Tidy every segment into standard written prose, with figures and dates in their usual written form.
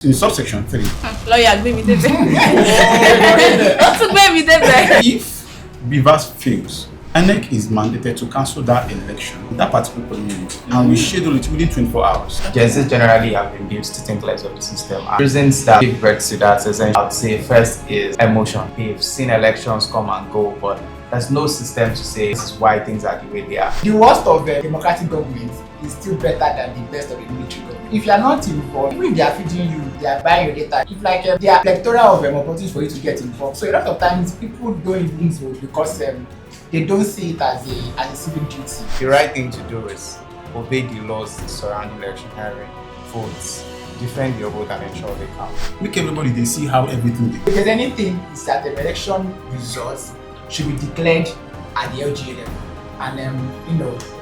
In subsection 3, Lawyer, gbé mi débẹ̀. Ó tún gbé mi débẹ̀. if Bivas fails, INEC is mandated to cancel that election, that particular polling unit, and we schedule it within 24 hours. Gen Z generally have been used to think less of the system. And reasons that give birth to that, essentially, I'd say first is emotion. We've seen elections come and go, but there's no system to say this is why things are the way they are. The worst of the democratic government is still better than the best of the military government. If you are not involved, even if they are feeding you, they are buying your data. If like they are electoral of opportunities for you to get involved. So a lot of times people don't even vote because they don't see it as a civic duty. The right thing to do is obey the laws surrounding electioneering, votes, defend your vote and ensure they count. Make everybody they see how everything If there's anything, is that the election results should be declared at the LGA level, and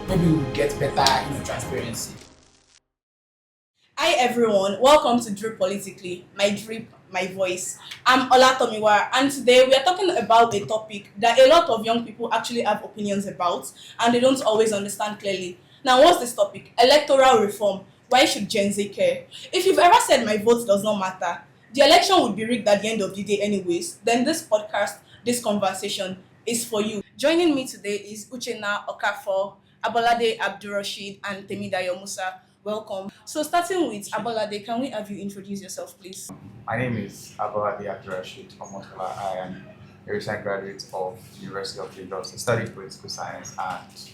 maybe we'll get better transparency. Hi everyone, welcome to Drip Politically, my drip, my voice. I'm Ola Tomiwa, and today we are talking about a topic that a lot of young people actually have opinions about and they don't always understand clearly. Now, what's this topic? Electoral reform. Why should Gen Z care? If you've ever said my vote does not matter, the election would be rigged at the end of the day anyways, then this podcast, this conversation is for you. Joining me today is Uchenna Okafor, Abolade Abdurrashid, and Temidayo Musa. Welcome. So starting with Abolade, can we have you introduce yourself, please? My name is Abolade Abdurrashid Omotola. I am a recent graduate of the University of Lagos. I studied political science and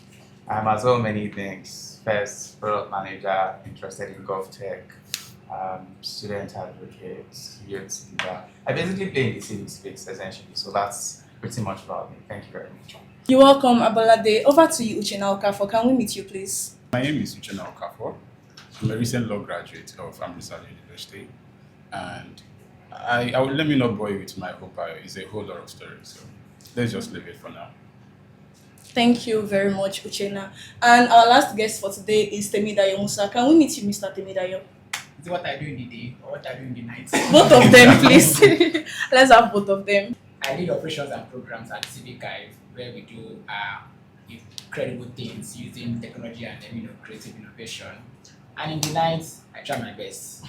I'm as well many things. First, product manager, interested in GovTech, student advocate, youth leader. I basically play in the civic space essentially, so that's pretty much about me. Thank you very much. You're welcome, Abolade. Over to you, Uchenna Okafor. Can we meet you, please? My name is Uchenna Okafor. I'm a recent law graduate of Amritsar University, and I will let me not bore you with my whole bio. It's a whole lot of stories, so let's just leave it for now. Thank you very much, Uchenna. And our last guest for today is Temidayo Musa. Can we meet you, Mr. Temidayo? Is it what I do in the day or what I do in the night? Both of them, please. Let's have both of them. I lead operations and programs at Civic Hive, where we do incredible things using technology and creative innovation. And in the night, I try my best.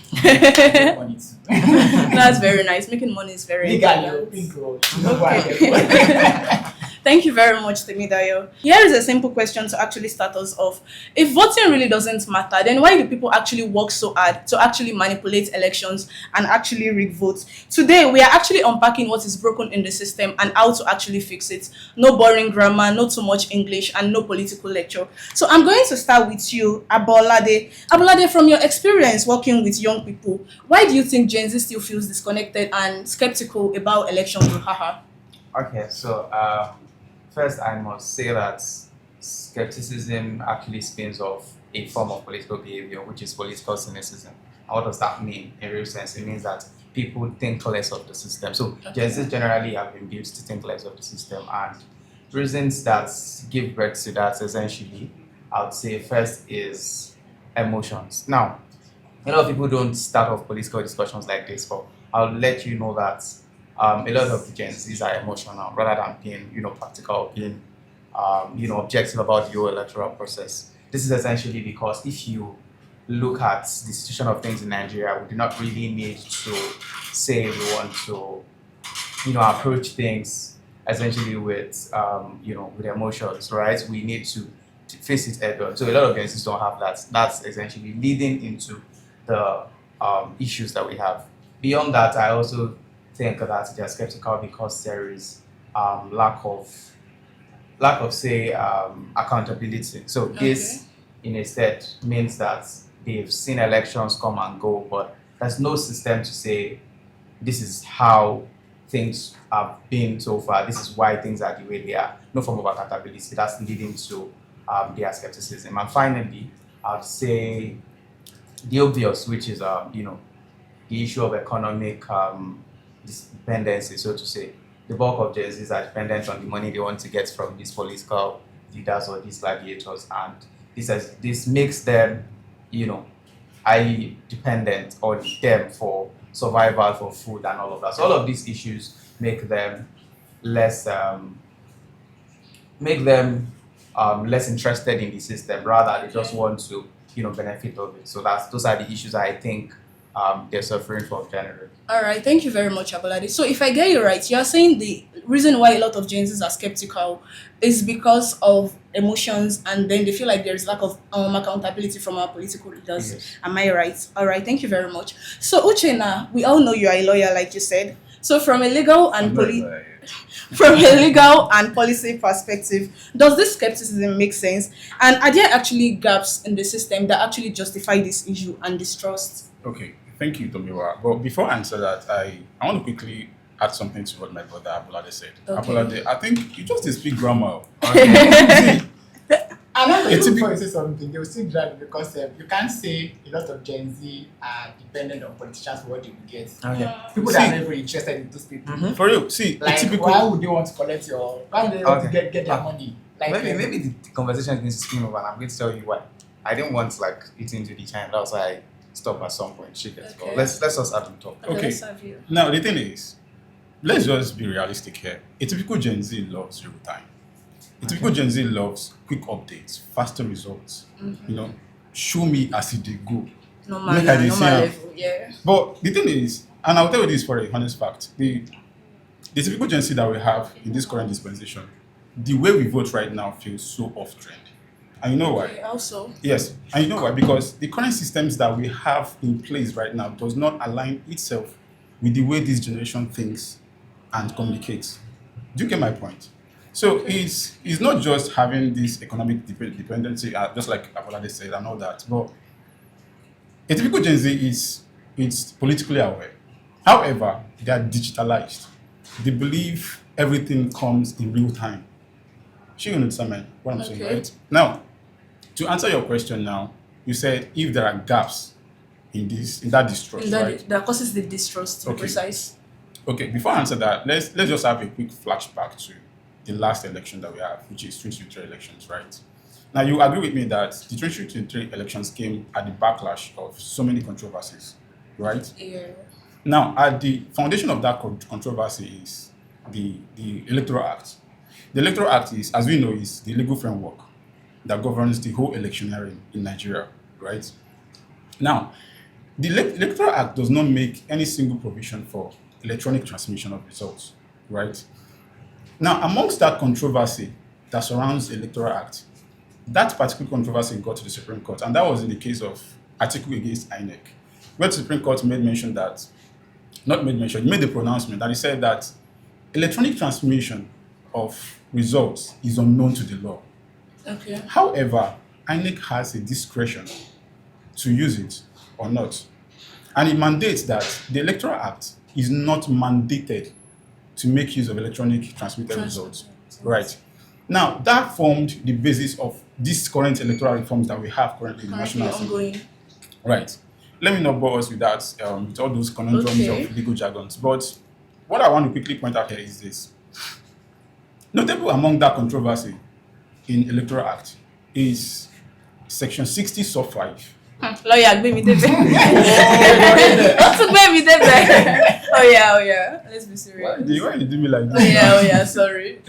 That's very nice. Making money is very important. Okay. Thank you very much, Temidayo. Here is a simple question to actually start us off. If voting really doesn't matter, then why do people actually work so hard to actually manipulate elections and actually rig votes? Today, we are actually unpacking what is broken in the system and how to actually fix it. No boring grammar, no too much English, and no political lecture. So I'm going to start with you, Abolade. Abolade, from your experience working with young people, why do you think Gen Z still feels disconnected and skeptical about elections? Okay, so first, I must say that skepticism actually spins off a form of political behavior, which is political cynicism. And what does that mean in real sense? It means that people think less of the system. So Gen Z generally have been used to think less of the system, and reasons that give birth to that essentially, I would say first is emotions. Now, a lot of people don't start off political discussions like this, but I'll let you know that a lot of the Gen Zs are emotional rather than being, practical, being, objective about the whole electoral process. This is essentially because if you look at the situation of things in Nigeria, we do not really need to say we want to, approach things essentially with, with emotions, right? We need to face it head on. So a lot of Gen Zs don't have that. That's essentially leading into the issues that we have. Beyond that, I also think that they're skeptical because there is lack of say accountability. So this in a state means that they've seen elections come and go, but there's no system to say this is how things have been so far, this is why things are the way they are. No form of accountability. That's leading to their skepticism. And finally, I'd say the obvious, which is the issue of economic dependency, so to say. The bulk of Gen Zs are dependent on the money they want to get from these political leaders or these gladiators, and this makes them, highly dependent on them for survival, for food, and all of that. So all of these issues make them less interested in the system. Rather, they just want to benefit of it. So those are the issues I think they're suffering from generally. All right, thank you very much, Abolade. So, if I get you right, you're saying the reason why a lot of Gen Zs are skeptical is because of emotions, and then they feel like there is lack of accountability from our political leaders. Yes. Am I right? All right, thank you very much. So, Uchenna, we all know you are a lawyer, like you said. So, from a legal and from a legal and policy perspective, does this skepticism make sense? And are there actually gaps in the system that actually justify this issue and distrust? Okay, thank you, Tomiwa. But before I answer that, I want to quickly add something to what my brother Abolade said. Okay. Abolade, I think you just speak grammar. Okay. I'm not It's even a before you say something, they will still drag because you can't say a lot of Gen Z are dependent on politicians for what they will get. Okay. People that are never interested in those people. Mhm. For real, see, Like, a typical. why would they want to collect why would they want to Okay. get their money? Like, Maybe the conversation needs to spin over, and I'm going to tell you why. I didn't want like it into the time. That's why I stopped at some point. Shit, let's go. Okay. Let's just have them talk. Okay. Let's have you. Now, the thing is, let's just be realistic here. A typical Gen Z loves real time. A typical Gen Z loves quick updates, faster results. You know, show me as it dey go. Normal, Make I dey normal see am. level, yeah. But the thing is, and I'll tell you this for a honest fact, the typical Gen Z that we have in this current dispensation, the way we vote right now feels so off trend. And you know why? Okay, also, Yes, and you know why? Because the current systems that we have in place right now does not align itself with the way this generation thinks and communicates. Do you get my point? So it's not just having this economic dependency, just like Abolade said and all that, but a typical Gen Z is politically aware. However, they are digitalized. They believe everything comes in real time. She understand what I'm saying, Okay. right? Now, to answer your question now, you said if there are gaps in that distrust, right? that causes the distrust, to be Okay. precise. Okay, before I answer that, let's just have a quick flashback to the last election that we have, which is 2023 elections, right? Now, you agree with me that the 2023 elections came at the backlash of so many controversies, right? Yeah. Now, at the foundation of that controversy is the Electoral Act. The Electoral Act is, as we know, is the legal framework that governs the whole electioneering in Nigeria, right? Now, the Electoral Act does not make any single provision for electronic transmission of results, right? Now, amongst that controversy that surrounds the Electoral Act, that particular controversy got to the Supreme Court, and that was in the case of article against INEC, where the Supreme Court made the pronouncement that it said that electronic transmission of results is unknown to the law. Okay. However, INEC has a discretion to use it or not. And it mandates that the Electoral Act is not mandated to make use of electronic transmitted results. Right. Now, that formed the basis of these current electoral reforms that we have currently in the Currently National Assembly. ongoing. Right. Let me not bore us with that, with all those conundrums Okay. of legal jargons. But what I want to quickly point out here is this. Notable among that controversy in Electoral Act is Section 60 sub 5. Lawyer, gbé mi débẹ̀. Ó tún gbé mi débẹ̀. Oh yeah. Let's be serious. Why you do me like Oh this? yeah, sorry.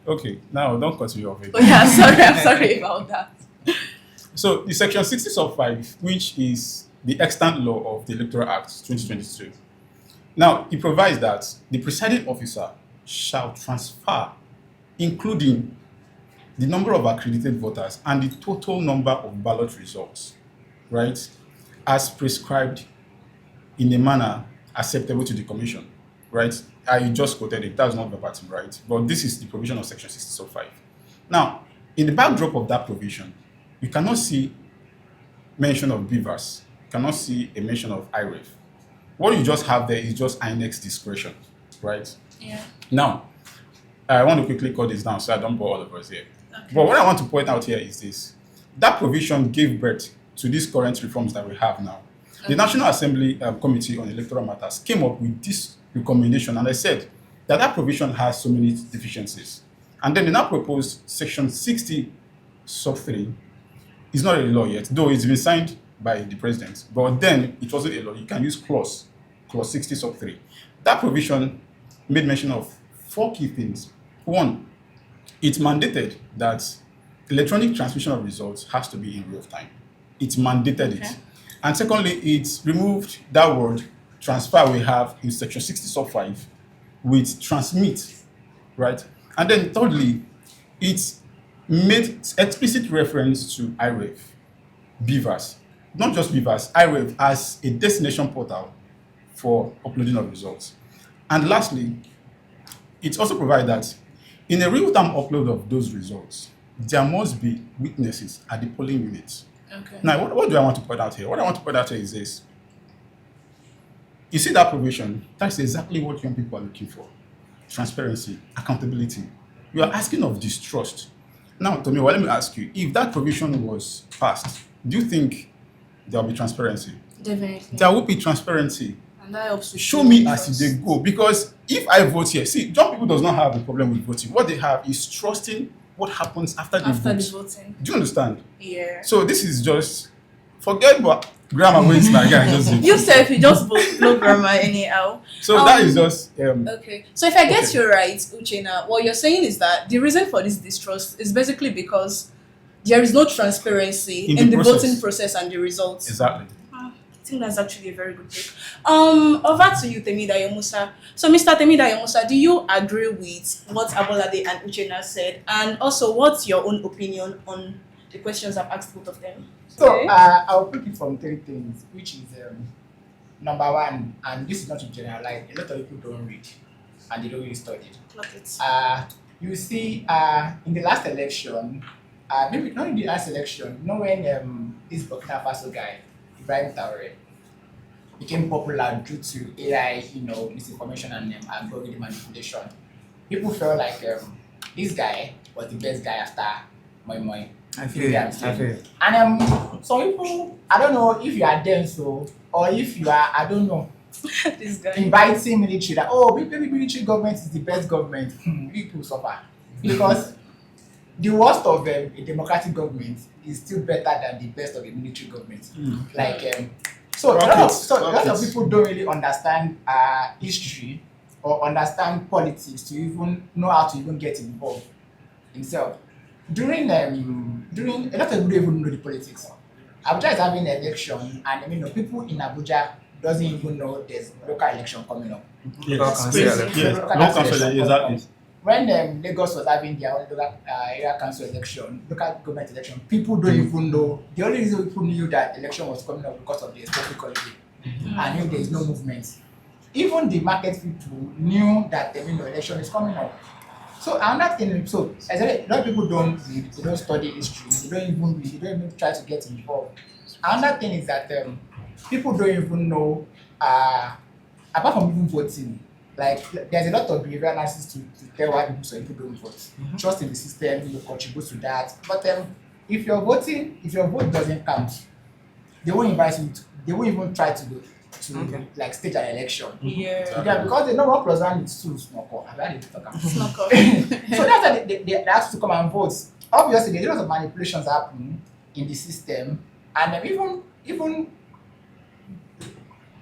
Okay, now don't cut me off again. Oh yeah, sorry, I'm sorry about that. So the Section 60 sub 5, which is the extant law of the Electoral Act 2022. Now, it provides that the presiding officer shall transfer, including the number of accredited voters and the total number of ballot results, right, as prescribed in a manner acceptable to the Commission, right? I just quoted it, that's not verbatim, right? But this is the provision of Section 60 sub 5. Now, in the backdrop of that provision, you cannot see mention of BVAS, you cannot see a mention of IREF. What you just have there is just INEC's discretion, right? Yeah. Now, I want to quickly cut this down so I don't bore all of us here. Okay. But what I want to point out here is this. That provision gave birth to these current reforms that we have now. The National Assembly Committee on Electoral Matters came up with this recommendation, and I said that that provision has so many deficiencies. And then they now proposed Section 60 sub 3. It's not a law yet, though it's been signed by the president. But then it wasn't a law. You can use clause 60 sub 3. That provision made mention of 4 key things. One, it mandated that electronic transmission of results has to be in real time. It mandated it. And secondly, it removed that word transfer we have in section 60 sub 5 with transmit, right? And then thirdly, it made explicit reference to IREV, Beavers, not just Beavers, IREV as a destination portal for uploading of results. And lastly, it also provides that in a real-time upload of those results, there must be witnesses at the polling units. Okay. Now, what do I want to point out here? What I want to point out here is this. You see that provision, that's exactly what young people are looking for. Transparency, accountability. You are asking of distrust. Now, Tommy, well, let me ask you, if that provision was passed, do you think there will be transparency? Definitely. There will be transparency. And that helps to Show me trust. as they go. Because if I vote here, see, young people does not have a problem with voting. What they have is trusting what happens after they After vote. the voting. Do you understand? Yeah. So this is just, forget what grammar waits like guy just did. You said if you just vote no grammar anyhow. So that is just Okay. So if I get Okay. you right, Uchenna, what you're saying is that the reason for this distrust is basically because there is no transparency In in the the process. voting process and the results. exactly. I think that's actually a very good take. Over to you, Temidayo Musa. So, Mr. Temidayo Musa, do you agree with what Abolade and Uchenna said? And also, what's your own opinion on the questions I've asked both of them? So Okay. I'll pick it from three things, which is number one, and this is not to generalize. A lot of people don't read and they don't really study. Clock it. You see, in the last election, maybe not in the last election, you know when this Burkina Faso guy, Ibrahim Traore, became popular due to AI, misinformation and algorithm manipulation. People felt like this guy was the best guy after Moi Moi. I feel And some people, I don't know if you are them so, or if you are, I don't know, This guy. inviting military that maybe military government is the best government. People suffer because the worst of a democratic government is still better than the best of a military government. Like so a lot of people don't really understand history or understand politics to even know how to even get involved himself. During a lot of people don't even know the politics. Abuja is having an election, and people in Abuja doesn't even know there's local election coming up. Yes. crazy. Yes. Local Local election election, coming exactly. up. When Lagos was having their own local area council election, local government election, people don't even know. The only reason people knew that election was coming up because of the public holiday, and knew there is no movement. Even the market people knew that the election is coming up. So another thing, so as I said, a lot of people don't read, they don't study history, they don't even read, they don't even try to get involved. Another thing is that people don't even know, apart from even voting, like there's a lot of behavior analysis to tell why people don't vote. Trust in the system, contributes to that. But if you're voting, if your vote doesn't count, they won't invite you. They won't even try to like stage an election. Yeah. Because they know 1 + 1 is 2. Small. I've had it to talk. It's not correct. So that's why they have to come and vote. Obviously, there's a lot of manipulations happening in the system, and even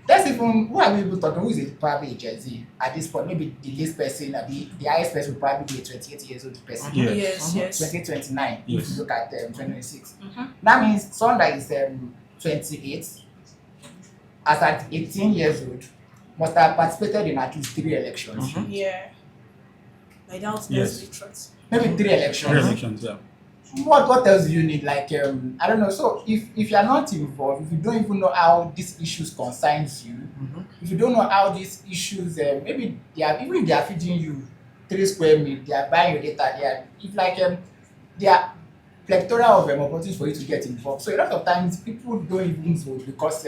who are we even talking? Who is it? Probably a Gen Z at this point. Maybe the least person, the highest person will probably be a 28 years old person. Yeah. Yes, yes. 2029. Yes. If you look at 2026, Mhm. that means someone that is 28, as at 18 years old, must have participated in at least 3 elections. Yeah. I doubt Yes. there's the truth. Maybe 3 elections. Elections, yeah. What else do you need? Like I don't know. So if you are not involved, if you don't even know how these issues concerns you, if you don't know how these issues, maybe they are feeding you 3 square meal, they are buying your data, they are plethora of opportunities for you to get involved. So a lot of times people don't even vote because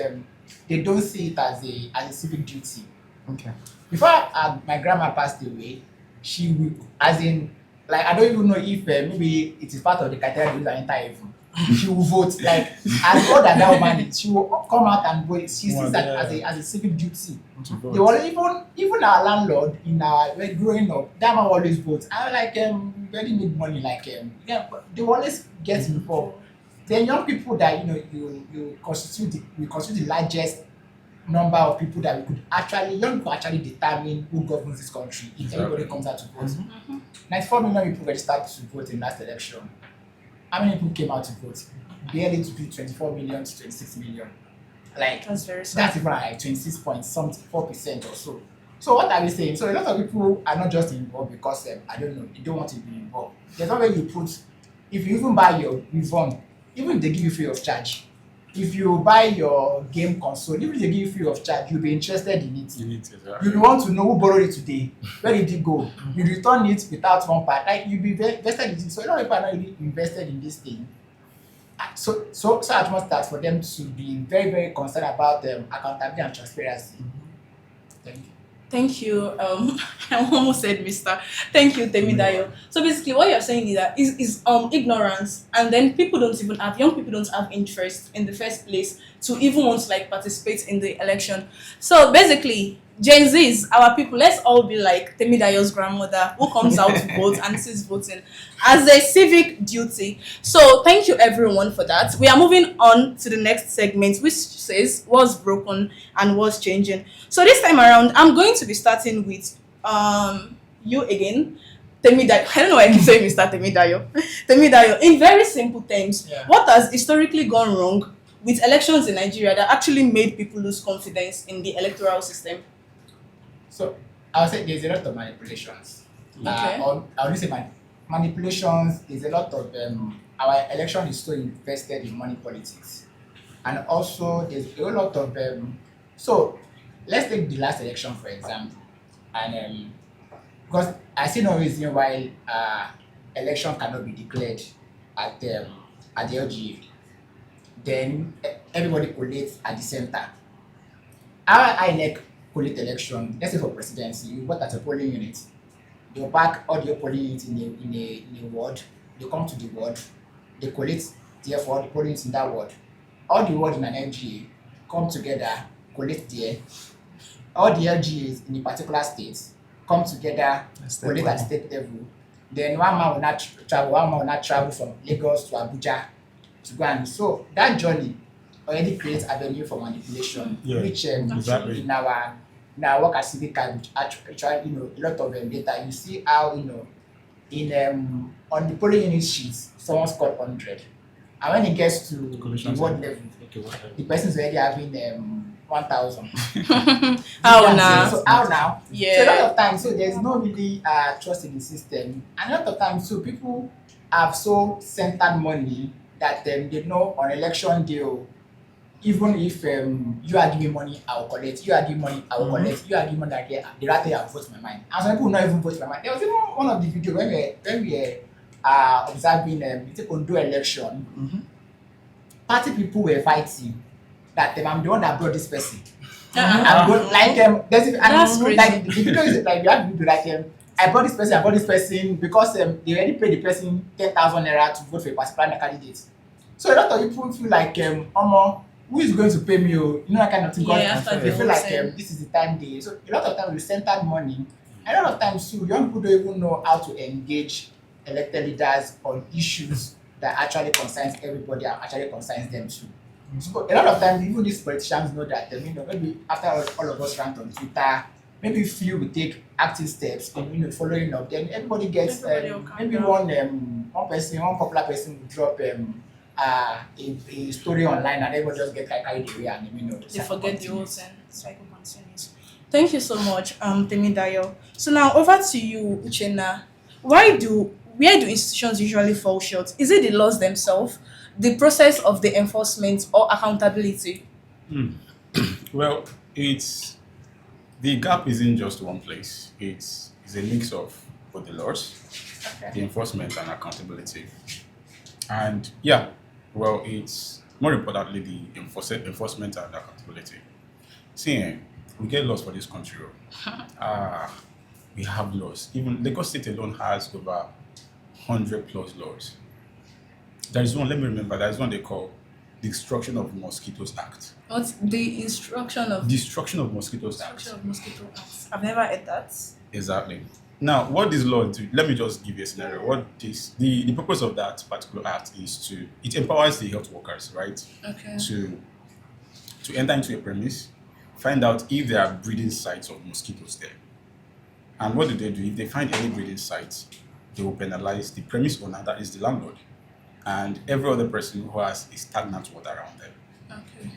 they don't see it as a civic duty. Okay. Before my grandma passed away, she would, as in, like, I don't even know if maybe it is part of the criteria to use an enter heaven. She will vote, like, as old as that woman is, she will come out and vote. She sees that as a civic duty. They will even our landlord when growing up, that man always votes. I like very made money, like they always get involved. Then young people that you constitute the largest number of people that young people actually determine who governs this country if everybody comes out to vote. 94 million people registered to vote in last election. How many people came out to vote? Barely to be 24 million to 26 million. Like That's very sad. that's even like 26 point something 4% or so. So what are we saying? So a lot of people are not just involved because I don't know, they don't want to be involved. There's no way you put, if you even buy your reform, even if they give you free of charge, if you buy your game console, even if they give you free of charge, you'll be interested in it. You need to, exactly. You want to know who borrowed it today, where did it go? You return it without one part. Like you'll be invested in it. So a lot of people are not really invested in this thing. So at most that for them to be very, very concerned about accountability and transparency. Thank you. Thank you. I almost said Mr. Thank you, Temidayo. So basically, what you're saying is that is ignorance, and then young people don't have interest in the first place to even want to like participate in the election. So basically, Gen Zs, our people, let's all be like Temidayo's grandmother who comes out to vote and sees voting as a civic duty. So thank you everyone for that. We are moving on to the next segment, which says what's broken and what's changing. So this time around, I'm going to be starting with you again, Temidayo. I don't know why I keep saying Mr. Temidayo. Temidayo, in very simple terms, what has historically gone wrong with elections in Nigeria that actually made people lose confidence in the electoral system? So I would say there's a lot of manipulations. Okay. Or I would say manipulations. There's a lot of our election is so invested in money politics, and also there's a lot of so let's take the last election for example, and because I see no reason why election cannot be declared at the LGA, then everybody collates at the center. Our INEC collate election, let's say for presidency, you vote at a polling unit. They pack all the polling units in a ward. They come to the ward. They collate therefore the polling units in that ward. All the wards in an LGA come together, collate there. All the LGAs in a particular state come together, collate at state level. Then one man will not travel from Lagos to Abuja to go and so that journey already creates avenue for manipulation, which exactly. in our work as civic which actually a lot of data. You see how in on the polling unit sheets someone scored 100, and when it gets to the ward level, the person is already having 1,000. How now? So how now? Yeah. So a lot of times, so there's no really trust in the system, and a lot of times, so people have so centered money that they know on election day, even if you are giving money, I will collect. You are giving money, I will collect. You are giving money, the rather I will vote my mind. And some people not even vote my mind. There was even one of the videos when we observing the Ondo election. Party people were fighting that I'm the one that brought this person. I'm going like That's crazy. Like the video is like you have to do like I brought this person because they already paid the person 10,000 naira to vote for a particular candidate. So a lot of people feel like who is going to pay me? You know that kind of thing. They feel like this is the time they. So a lot of times we centered money. And a lot of times too, young people don't even know how to engage elected leaders on issues that actually concerns everybody and actually concerns them too. So a lot of times, even these politicians know that maybe after all of us rant on Twitter, maybe few will take active steps in following up. Then everybody gets maybe one popular person will drop a story online and everyone just get carried away and they forget the whole thing. Cycle continues. Thank you so much, Temidayo. So now over to you, Uchenna. Where do institutions usually fall short? Is it the laws themselves, the process of the enforcement, or accountability? Well, the gap isn't just one place. It's a mix of both the laws, the enforcement, and accountability. And it's more importantly the enforcement and accountability. See, we get laws for this country. We have laws. Even Lagos State alone has over 100 plus laws. There is one, let me remember, there is one they call the Destruction of Mosquitoes Act. What's the Destruction of Mosquitoes Act? Destruction of Mosquito Act. I've never heard that. Exactly. Now, what this law do? Let me just give you a scenario. The purpose of that particular act is it empowers the health workers, right? Okay. To enter into a premise, find out if there are breeding sites of mosquitoes there. And what do? If they find any breeding sites, they will penalize the premise owner, that is the landlord, and every other person who has a stagnant water around them. Okay.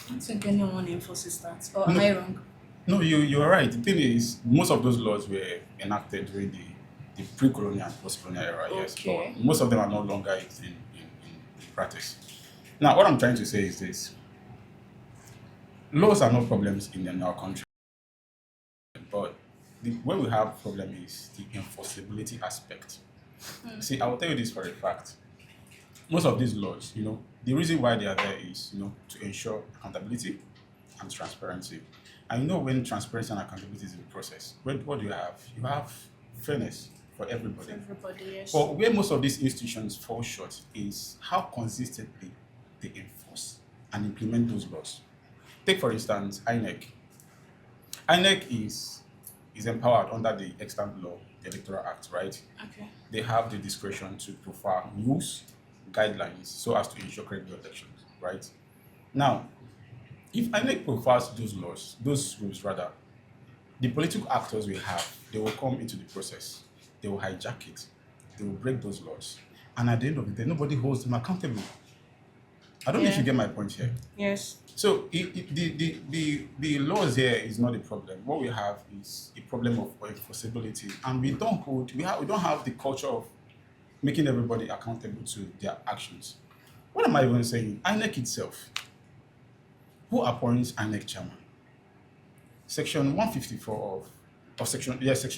I don't think anyone enforces that. Or am No, I wrong? no, you're right. The thing is, most of those laws were enacted during the pre-colonial and post-colonial era, yes, Okay. but most of them are no longer in practice. Now, what I'm trying to say is this: laws are no problems in our country, but where we have problem is the enforceability aspect. See, I will tell you this for a fact. Most of these laws, the reason why they are there is, to ensure accountability and transparency. And when transparency and accountability is in the process, what do you have? You have fairness for everybody. Everybody, yes. But where most of these institutions fall short is how consistently they enforce and implement those laws. Take, for instance, INEC. INEC is empowered under the extant law, the Electoral Act, right? Okay. They have the discretion to prefer rules, guidelines, so as to ensure credible elections, right? Now, if INEC prefers those rules rather, the political actors we have, they will come into the process, they will hijack it, they will break those laws, and at the end of the day, nobody holds them accountable. I don't know if Yeah. you get my point here. Yes. So the laws here is not a problem. What we have is a problem of enforceability, and we don't have the culture of making everybody accountable to their actions. What am I even saying? INEC itself, who appoints INEC chairman? Section 154 section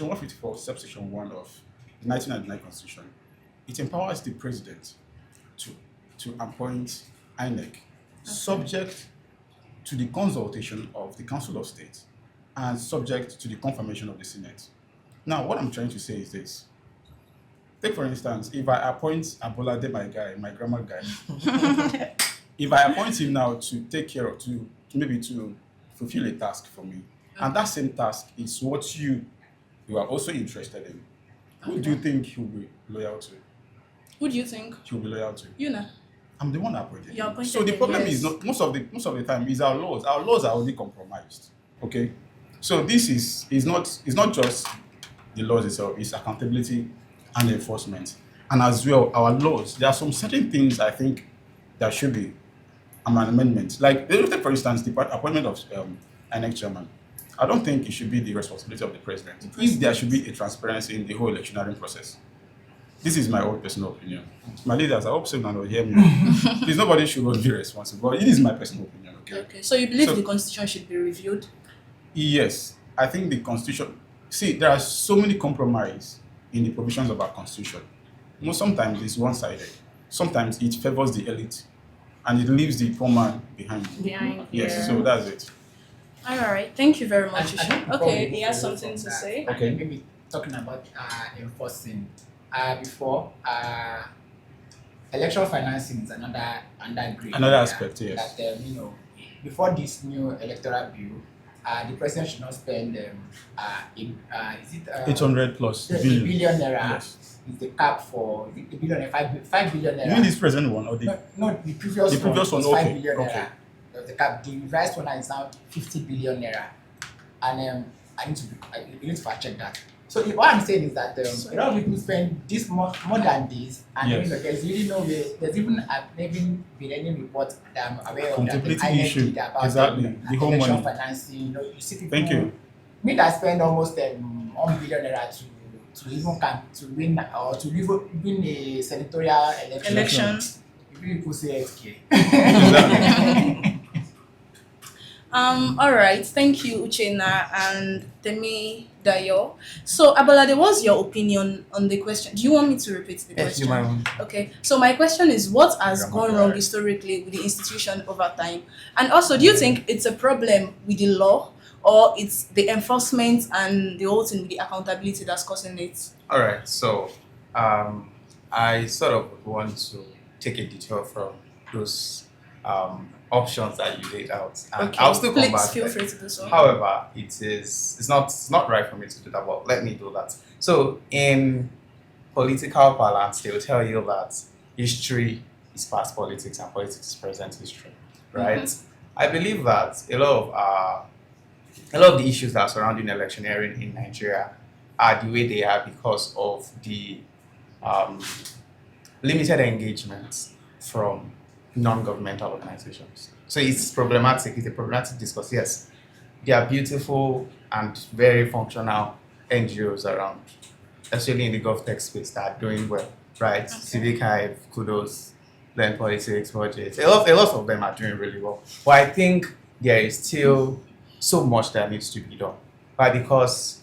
154, subsection 1 of the 1999 Constitution. It empowers the president to appoint INEC, subject to the consultation of the Council of State and subject to the confirmation of the Senate. Now, what I'm trying to say is this. Take, for instance, if I appoint Abolade, my grandma guy, if I appoint him now to take care of, to maybe to fulfill a task for me, and that same task is what you are also interested in, who do you think he'll be loyal to? Who do you think? He'll be loyal to. You know. I'm the one that appointed You him. appointed So the him, problem yes. is not most of the time is our laws. Our laws are already compromised. Okay, so this is not just the laws itself. It's accountability and enforcement, and as well our laws. There are some certain things I think there should be an amendment. Like take for instance the appointment of INEC chairman. I don't think it should be the responsibility of the president. If there should be a transparency in the whole electioneering process. This is my own personal opinion. My leaders, I hope someone will hear me. Please, nobody should be responsible. But it is my personal opinion, okay? Okay. So you believe So- the constitution should be reviewed? Yes, I think the constitution. See, there are so many compromise in the provisions of our constitution. Sometimes it's one-sided. Sometimes it favors the elite, and it leaves the poor man behind. Behind. Yes, Yeah. so that's it. All right. Thank you very And much. I think before Okay. we He has move away something from to that, say. Okay. and maybe talking about enforcing. Before election financing is another grade Another area aspect, yes. that before this new electoral bill, the president should not spend is it 800 plus the billion. billion naira Yes. is the cap for is it the billion 5 billion You naira. mean this present one or the? No, the previous The previous was one, 5 okay, billion okay. naira. That was the cap. The revised one is now 50 billion naira, and I need to fact check that. So what I'm saying is that a lot of people spend this more than this, and Yes. there's really no way. There's even been any report that I'm aware of that the Accountability INEC issue. did about Exactly. The whole election money. financing. You see people. Thank you. Me that spend almost 1 billion naira to even to win or to win a senatorial election. Elections. People say SK. Exactly. All right. Thank you, Uchenna and Temi Dayo. So, Abalade, what's your opinion on the question? Do you want me to repeat the Yes, you question? might. Okay. So, my question is, what has Yeah, gone okay. wrong historically with the institution over time? And also, do you think it's a problem with the law, or it's the enforcement and the whole thing with the accountability that's causing it? All right. So, I sort of want to take a detour from those options that you laid out, and I'll still come Please back. feel there. free to do so. However, it's not right for me to do that, but let me do that. So in political parlance, they'll tell you that history is past politics and politics is present history, right? I believe that a lot of the issues that are surrounding electioneering in Nigeria are the way they are because of the limited engagement from non-governmental organizations. So it's problematic. It's a problematic discourse. Yes, there are beautiful and very functional NGOs around, especially in the GovTech space, that are doing well, right? Civic Hive, kudos, Learn Politics, Budget. A lot of them are doing really well. But I think there is still so much that needs to be done. But because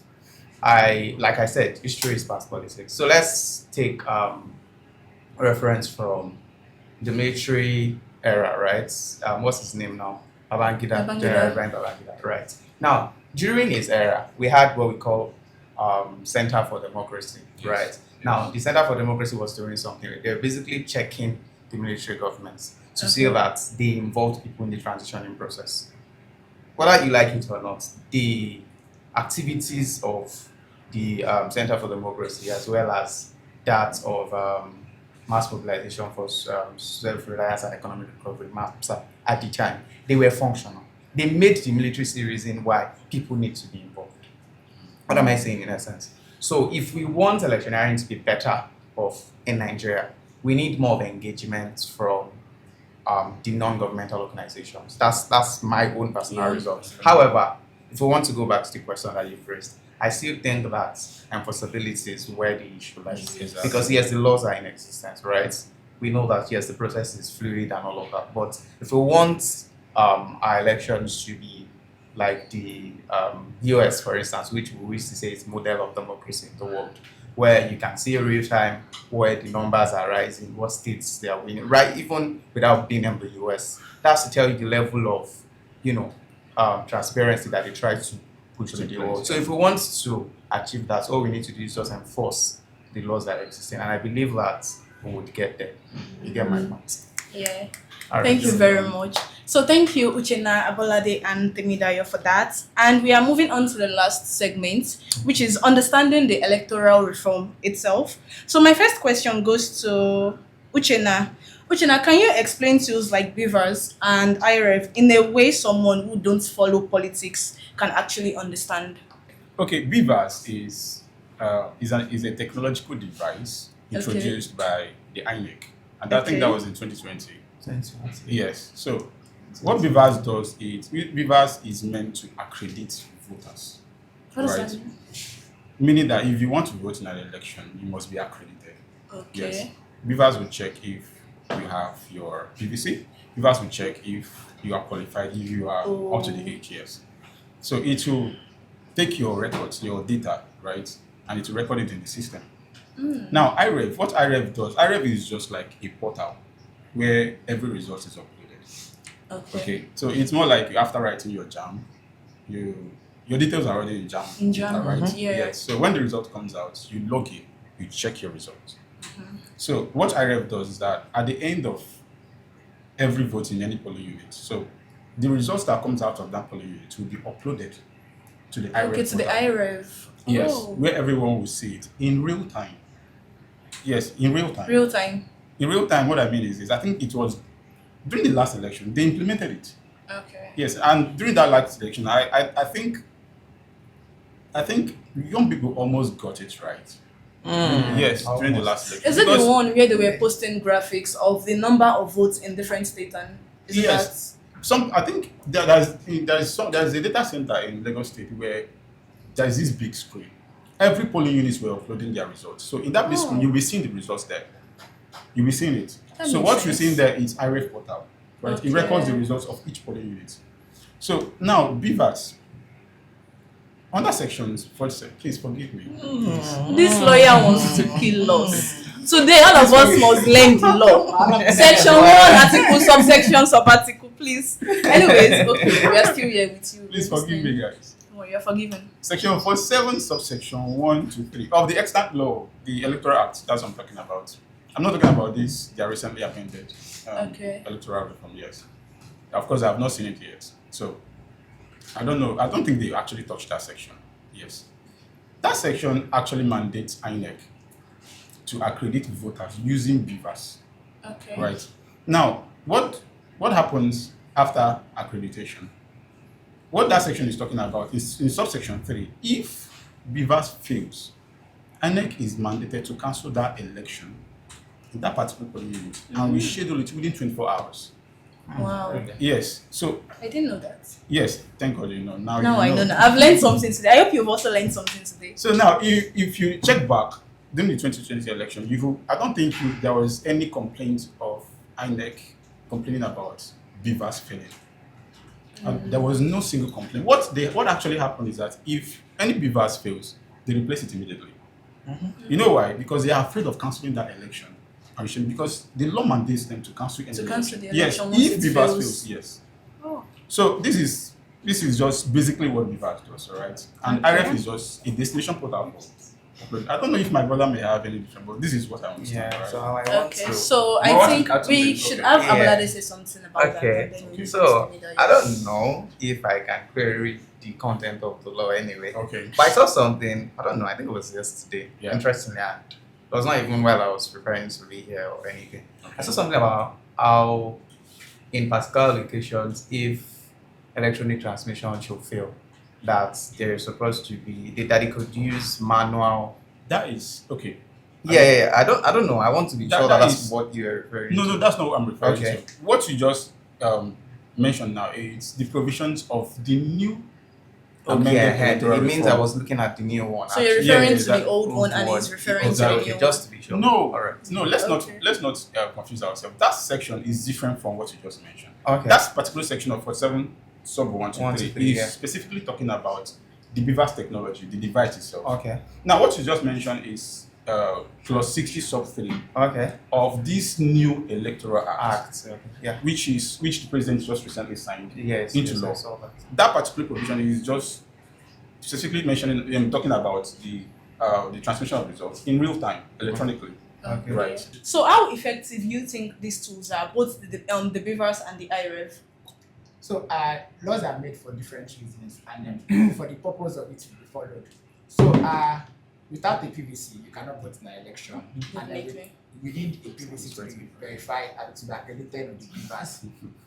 like I said, history is past politics. So let's take reference from the military era, right? What's his name now? Babangida. General Ibrahim Babangida, right? Now, during his era, we had what we call Center for Democracy, right? Now, the Center for Democracy was doing something. They were basically checking the military governments to see that they involved people in the transitioning process. Whether you like it or not, the activities of the Center for Democracy, as well as that of mass mobilization for self-reliance and economic recovery, MAPSA, at the time, they were functional. They made the military see reason why people need to be involved. What am I saying in essence? So if we want electioneering to be better off in Nigeria, we need more of engagement from the non-governmental organizations. That's my own personal result. However, if we want to go back to the question that you've raised, I still think that enforceability is where the issue lies. Exactly. Because yes, the laws are in existence, right? We know that yes, the process is fluid and all of that. But if we want our elections to be like the US, for instance, which we wish to say is model of democracy in the world, where you can see real time where the numbers are rising, what states they are winning, right? Even without being in the US, that's to tell you the level of transparency that they try to push to the world. So if we want to achieve that, all we need to do is just enforce the laws that exist, and I believe that we would get there. You get my point? Yeah. All Thank right. you very much. So thank you, Uchenna, Abolade, and Temidayo for that. And we are moving on to the last segment, which is understanding the electoral reform itself. So my first question goes to Uchenna. Uchenna, can you explain tools like Beavers and IREV in a way someone who don't follow politics can actually understand? Okay, Beavers is a technological device introduced by the INEC, and I think that was in 2020. Yes. So what Beavers does is Beavers is meant to accredit voters. What does Right. that mean? Meaning that if you want to vote in an election, you must be accredited. Okay. Yes. Beavers will check if you have your PVC. Beavers will check if you are qualified, if you are up to the age, yes. So it will take your records, your data, right, and it will record it in the system. Now, IREV, what IREV does, IREV is just like a portal where every result is uploaded. Okay. So it's more like after writing your JAM, your details are already in JAM. In JAM, right? yeah. Yes. So when the result comes out, you log in, you check your results. So what IREV does is that at the end of every vote in any polling unit, so the results that comes out of that polling unit will be uploaded to the IREV. Okay, to the portal. IREV. Yes, Oh. where everyone will see it in real time. Yes, in real time. Real time. In real time, what I mean is I think it was during the last election, they implemented it. Okay. Yes, and during that last election, I think young people almost got it right. Yes, during the last election. Is it the Because- one where they were posting graphics of the number of votes in different states? And is it Yes. I think there's a data center in Lagos State where there's this big screen. Every polling units were uploading their results. So in that big screen, you'll be seeing the results there. You'll be seeing it. That So makes what you're sense. seeing there is IREF portal, right? Okay. It records the results of each polling unit. So now Beavers. Under sections, please forgive me. This lawyer wants to kill us. Today, all of us must learn the law. Section 1, article, subsection, subarticle, please. Anyways, okay, we are still here with you. Please forgive me, guys. Oh, you're forgiven. Section 47, subsection 1 to 3 of the extant law, the Electoral Act. That's what I'm talking about. I'm not talking about this. They are recently amended. Okay. Electoral Reform, yes. Of course, I have not seen it yet. So, I don't know. I don't think they actually touched that section. Yes. That section actually mandates INEC to accredit voters using Beavers. Okay. Right. Now, what happens after accreditation? What that section is talking about is in subsection 3. If Beavers fails, INEC is mandated to cancel that election in that particular polling unit, and we schedule it within 24 hours. Wow. Really? Yes. So I didn't know that. yes, thank God you know. Now Now you I know. Now. I've learned something today. I hope you've also learned something today. So now, if you check back during the 2020 election, I don't think there was any complaint of INEC complaining about beavers failing. There was no single complaint. What actually happened is that if any beavers fails, they replace it immediately. You know why? Because they are afraid of cancelling that election. Because the law mandates them to cancel any To cancel the Yes, election once if it beavers fails. fails, yes. Oh. So this is just basically what beavers does, all right? And Okay. IRF is just a destination portal for. I don't know if my brother may have any different, but this is what I understand. Yeah, all right? so I want Okay, to. so No, I think what- we okay. should have Yeah. Abolade say something about that. Okay, And then we so continue that. I don't know if I can query the content of the law anyway. Okay. But I saw something, I don't know, I think it was yesterday, Yeah. interestingly, and it was not even while I was preparing to be here or anything. I saw something about how, in particular locations, if electronic transmission should fail, that there is supposed to be, that they could use manual. That is okay. Yeah. I don't know. I want to be That- sure that that's is- what you're referring No, to. that's not what I'm referring Okay. to. What you just mentioned now is the provisions of the new Okay, amended it electoral means I reform. was looking at the new one. So you're actually. Yeah, referring yeah, to that the old one and Old he's one. referring Exactly. to the Okay, new just to be sure. No, Alright. no. Let's Okay. not confuse ourselves. That section is different from what you just mentioned. Okay. That particular section of 47 sub 1 to 1 to 3 3, is yeah. specifically talking about the beavers technology, the device itself. Okay. Now, what you just mentioned is clause 60 sub 3 Okay. of this new electoral act, Act. Okay. Yeah. which the president just recently signed Yes. into yes, law. I saw that. That particular provision is just specifically talking about the transmission of results in real time, electronically. Okay. Right. So how effective you think these tools are, both the beavers and the IRF? So laws are made for different reasons and for the purpose of it to be followed. So without the PVC, you cannot vote in an election. And Definitely. we need a PVC to be verified and to be accredited with the beavers.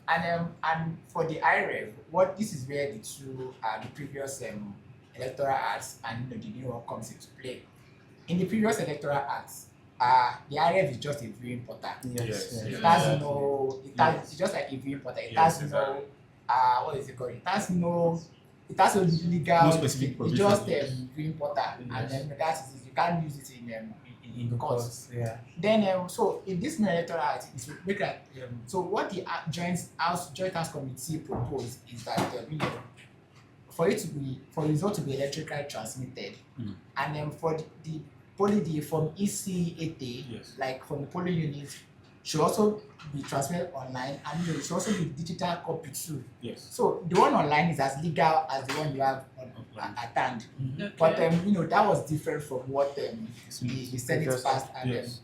And for the IREV, this is where the two the previous electoral acts and the new one comes into play. In the previous electoral acts, the IREV is just a viewing portal. Yes. It has no. It's just like a viewing portal. It Yes, has no. What is it called? It has no legal. No specific It's provision. just a viewing portal, and then that is it. You can't use it in courts. Yeah. Then so in this new electoral act, it's make like so what the joint house committee proposed is that for result to be electrically transmitted, and then for the polling day from EC8A, Yes. like from the polling unit, should also be transmitted online, and it should also be digital copy too. Yes. So the one online is as legal as the one you have at hand. Okay. But that was different from what the Senate passed. And Yes.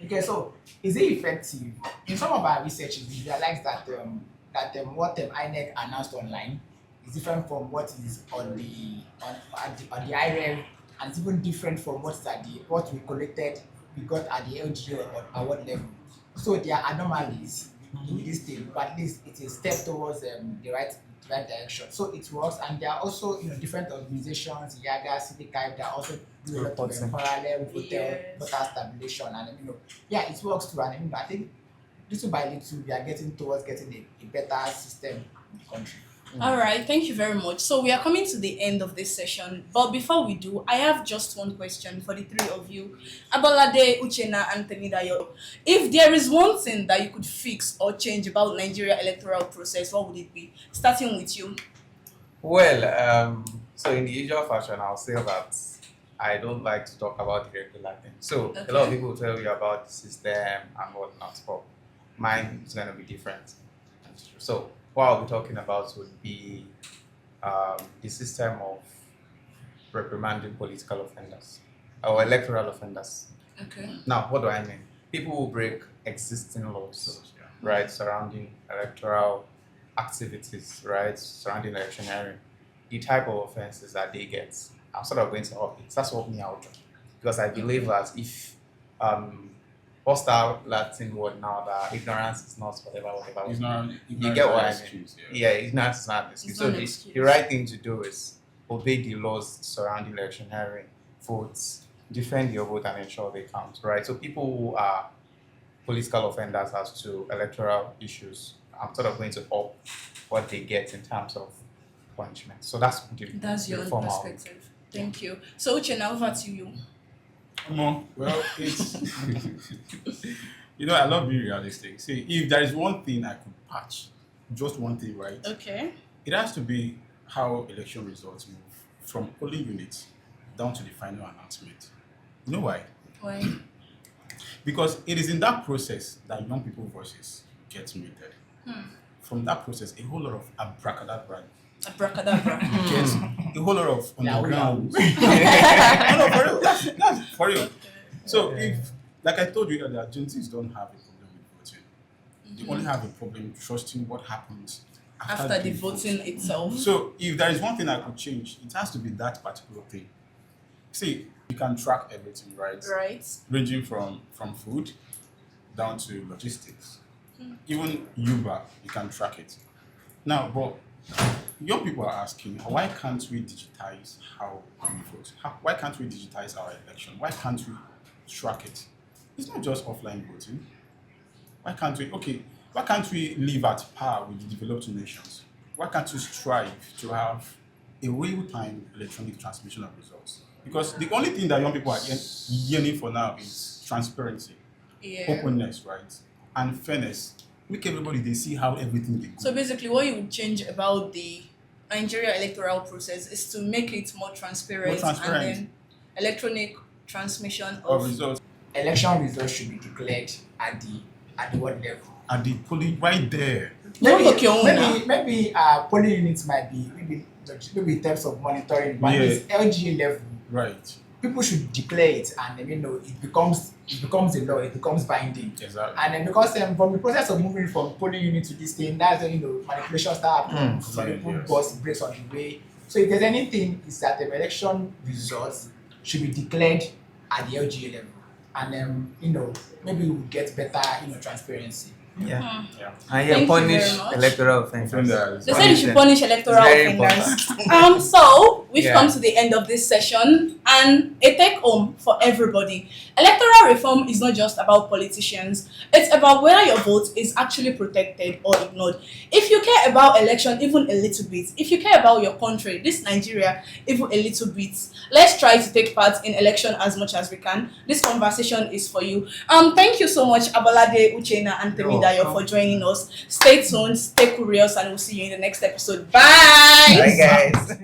okay, so is it effective? In some of our researches, we realized that what INEC announced online is different from what is on the IREV, and it's even different from what we got at the LGO or award level. So there are anomalies in this thing, but at least it's a step towards the right direction. So it works, and there are also different organizations, Yaga, Civic Hive, that also do a lot of parallel voter tabulation, and it works too. And I think little by little we are getting towards getting a better system in the country. All right, thank you very much. So we are coming to the end of this session, but before we do, I have just one question for the three of you, Abolade, Uchenna, and Temidayo. If there is one thing that you could fix or change about Nigeria electoral process, what would it be? Starting with you. Well, so in the usual fashion, I'll say that I don't like to talk about the regular thing. So a lot of people will tell you about the system and whatnot, but mine is going to be different. So what I'll be talking about would be the system of reprimanding political offenders or electoral offenders. Okay. Now, what do I mean? People will break existing laws, right, surrounding electoral activities, right, surrounding electioneering. The type of offenses that they get, I'm sort of going to up it. That's what me out, because I believe that if what's that Latin word now, that ignorance is not whatever. You get what I mean? Yeah, ignorance is not an excuse. It's So not an the excuse. right thing to do is obey the laws surrounding electioneering, votes, defend your vote and ensure they count, right? So people who are political offenders as to electoral issues. I'm sort of going to up what they get in terms of punishment. So That's your own reform. perspective. Thank you. So Uche, now over to you. Well, it's I love being realistic. See, if there is one thing I could patch, just one thing, right? Okay. It has to be how election results move from polling units down to the final announcement. You know why? Why? Because it is in that process that young people voices get muted. From that process, a whole lot of abracadabra Abracadabra. gets a whole lot of underground. Yeah. No, for real. That's for real. So if, like I told you earlier, Gen Zs don't have a problem with voting. They only have a problem trusting what happens After the voting itself. So if there is one thing I could change, it has to be that particular thing. See, you can track everything, right? Right. Ranging from food down to logistics. Even Uber, you can track it. Now, but young people are asking, why can't we digitize how we vote? Why can't we digitize our election? Why can't we track it? It's not just offline voting. Why can't we live at par with the developed nations? Why can't we strive to have a real-time electronic transmission of results? Because the only thing that young people are yearning for now is transparency, openness, right, and fairness. Make everybody they see how everything goes. So basically, what you would change about the Nigeria electoral process is to make it more transparent, and then electronic transmission of of results Election results should be declared at the what level? at the polling right there. Don't look your own now. Maybe polling units might be maybe in terms of monitoring, but it's LGA level. Right. People should declare it, and then it becomes a law. It becomes binding. Exactly. And then because from the process of moving from polling unit to this thing, that's when manipulations start happening. Some people bust breaks on the way. So if there's anything, is that the election results should be declared at the LGA level, and then maybe we will get better transparency. Yeah. Yeah. And Thank you punish very much. electoral offenders. They said you should punish electoral Very offenders. So we've Yeah. come to the end of this session, and a take home for everybody. Electoral reform is not just about politicians, it's about whether your vote is actually protected or ignored. If you care about election even a little bit, if you care about your country, this Nigeria, even a little bit, let's try to take part in election as much as we can. This conversation is for you. Thank you so much, Abolade, Uchenna, and Temidayo, for joining us. Stay tuned, stay curious, and we'll see you in the next episode. Bye! Bye, guys.